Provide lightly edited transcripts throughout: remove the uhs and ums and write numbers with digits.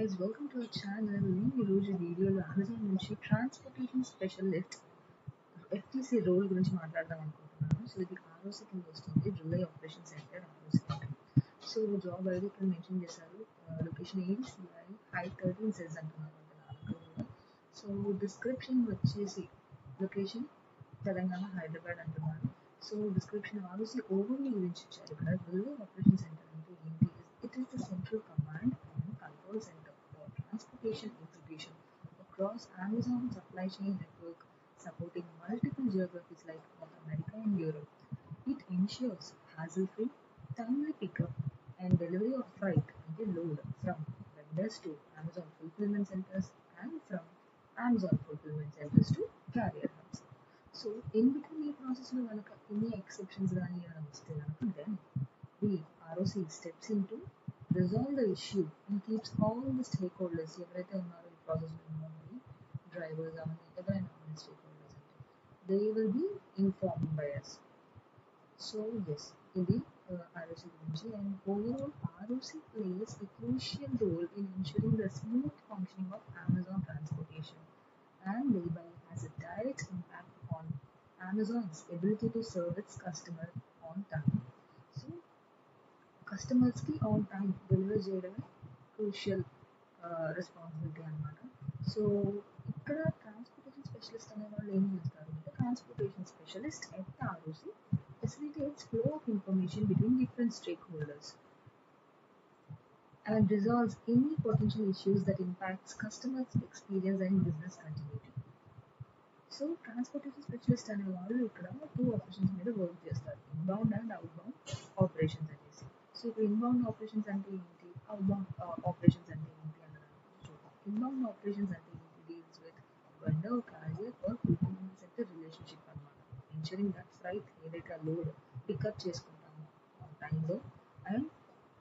guys, welcome to our channel. నేను ఈరోజు వీడియోలో అమెజాన్ నుంచి ట్రాన్స్పోర్టేషన్ స్పెషలిస్ట్ ఎఫ్టీసీ రోల్ గురించి మాట్లాడదాం అనుకుంటున్నాను. సో ఇది ఆర్ఓసీ కింద వస్తుంది, రిలే ఆపరేషన్ సెంటర్ ఆర్ఓసీ అంటే. సో జాబ్ ఐడి ఇక్కడ మెన్షన్ చేశారు. లొకేషన్ ఏడిసిఐ హై 13 సెజ్ అంటున్నారు అంటే 4 సో డిస్క్రిప్షన్ వచ్చేసి లొకేషన్ తెలంగాణ హైదరాబాద్ అంటున్నారు. సో డిస్క్రిప్షన్ ఆర్ఓసీ ఓవర్వ్యూ గురించి ఇచ్చారు. ఇక్కడ రిలే ఆపరేషన్ సెంటర్ అంటే ఏంటి? It is the central command control center for transportation execution across Amazon supply chain network, supporting multiple geographies like North America and Europe. It ensures hassle-free, timely pickup and delivery of freight and load from vendors to Amazon fulfillment centers and from Amazon fulfillment centers to carrier hubs. So, in between the process, any exceptions then the ROC steps into resolve the issue and keeps all the stakeholders, ఎవరైతే ఉన్నారో ఈ ప్రాసెస్లో ఉన్నది drivers అవన్నీ ఎవరైనా stakeholders అంటే they will be informed by us. So yes, ఇది ROC గురించి. And overall ROC plays a crucial role in ensuring the smooth functioning of Amazon transportation and thereby has a direct impact on Amazon's ability to serve its customer on time. So కస్టమర్స్కి on time deliver చేయడమే crucial responsibility అనమాట. So ఇక్కడ transportation specialist అనే వాళ్ళు ఏం చేస్తారు అంటే transportation specialist at ROC facilitates flow of information between different stake holders and resolves any potential issues that impacts customers' experience and business continuity. So transportation specialist అనే వాళ్ళు ఇక్కడ 2 ఆపరేషన్స్ మీద వర్క్ చేస్తారు, ఇన్బౌండ్ అండ్ అవుట్బౌండ్ ఆపరేషన్స్ అనేసి. So ఇప్పుడు inbound operations అంటే ఏంటి, outbound operations అంటే ఏంటి అన్నది చూద్దాం. ఇన్బౌండ్ ఆపరేషన్స్ అంటే ఏంటి? Deals with vendor, carrier or fulfilment centre relationship అనమాట. ఎన్షూరింగ్ దట్ ఫ్రైట్ ఏదైతే లోడ్ పికప్ చేసుకుంటామో ఆ టైంలో అండ్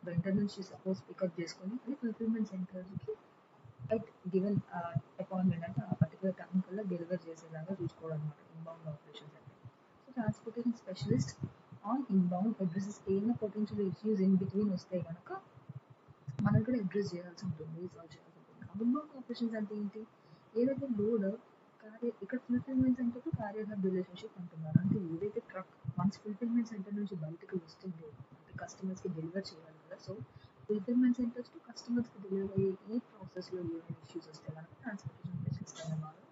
వెండర్ నుంచి సపోజ్ పికప్ చేసుకొని అది ఫుల్ఫిల్మెంట్ సెంటర్కి ఎట్ గివెన్ అపాయింట్మెంట్ అంటే ఆ పర్టికులర్ టైం కల్లా డెలివర్ చేసేలాగా చూసుకోవడం అనమాట ఇన్బౌండ్ ఆపరేషన్స్ అంటే. So transportation specialist on inbound addresses ఏమైనా పొటెన్షియల్ ఇష్యూస్ ఇన్ బిట్వీన్ వస్తే కనుక మనం కూడా అడ్రస్ చేయాల్సి ఉంటుంది, సాల్వ్ చేయాల్సి ఉంటుంది. అవుట్బౌండ్ ఆపరేషన్స్ అంటే ఏంటి? ఏదైతే లోడ్ క్యారియర్ ఇక్కడ fulfilment centre to carrier hub relationship అంటున్నారు. అంటే ఏదైతే ట్రక్ వన్స్ ఫుల్ఫిల్మెంట్ సెంటర్ నుంచి బయటకు వస్తుందో అంటే కస్టమర్స్కి డెలివర్ చేయాలి కదా. సో ఫుల్ఫిల్మెంట్ సెంటర్స్ టు కస్టమర్స్కి డెలివర్ అయ్యే ఈ ప్రాసెస్లో ఏమైనా ఇష్యూస్ వస్తే కనుక ట్రాన్స్పోర్టేషన్ స్పెషలిస్ట్ అనే వాళ్ళు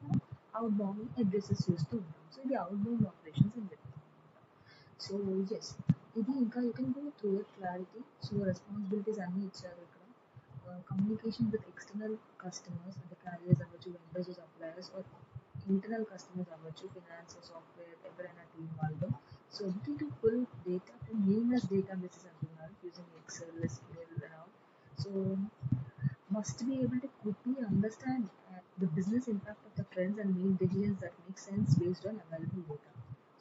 అవుట్బౌండ్ అడ్రసెస్ చూస్తూ ఉంటాం. సో ఇది అవుట్బౌండ్ ఆపరేషన్స్ అని చెప్తాం అనమాట. సో ఎస్ ఇది ఇంకా you can go through it clarity. So responsibilities అన్నీ ఇచ్చారు ఇక్కడ. కమ్యూనికేషన్ విత్ ఎక్స్టర్నల్ కస్టమర్స్ అంటే క్యారియర్స్ అవ్వచ్చు, vendors, suppliers or internal customers అవ్వచ్చు, ఫినాన్స్, సాఫ్ట్వేర్ ఎవరైనా టీమ్ వాళ్ళు. So ability to pull data from numerous data bases అంటున్నారు using Excel, SQL and all. So must be able to quickly understand the business impact of the trends and make decisions that make sense based on available data.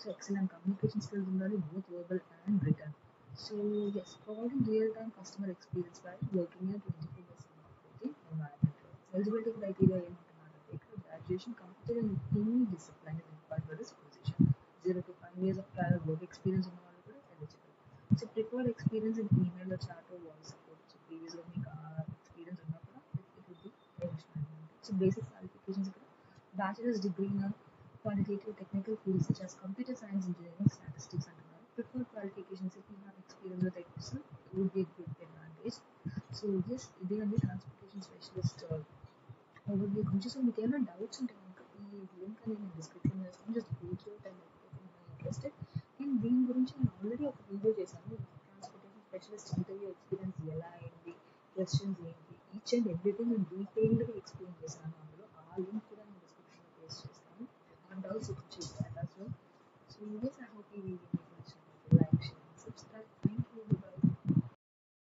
So excellent communication skills unali, both verbal and written. So yes, providing real-time customer experience by working in a 24/7 operating environment. So eligibility criteria ఏమంటున్నారంటే ఇక్కడ graduation completed in any discipline is required for this position. 0 to 5 years of prior work experience ఉన్న వాళ్ళు కూడా eligible. So preferred experience in email or chat or voice support. So previously మీకు experience ఉన్నా కూడా it would be additional. So basic qualifications ఇక్కడ bachelor's degree in quantitative technical fields such as computer science, engineering, statistics అంటున్నారు. Preferred qualifications if you have experience with Excel it would be a good advantage. So yes, ఇదే అండి transportation specialist overview గురించి. So మీకు ఏమైనా doubts ఉంటే కనుక ఈ link అనేది నేను డిస్క్రిప్షన్లో వేస్తాను, just go through it and interested. And దీని గురించి నేను ఆల్రెడీ ఒక వీడియో చేశాను, ట్రాన్స్పోర్టేషన్ స్పెషలిస్ట్ ఇంటర్వ్యూ ఎక్స్పీరియన్స్ ఎలా అయింది, క్వశ్చన్స్ ఏంటి, ఈచ్ అండ్ ఎవ్రీథింగ్ నేను డీటెయిల్డ్గా ఎక్స్ప్లెయిన్ చేశాను అందులో. ఆ లింక్ కూడా నేను డిస్క్రిప్షన్లో పేస్ట్ చేస్తాను. డౌట్స్ చెక్ చేస్తాను. So yes, I hope you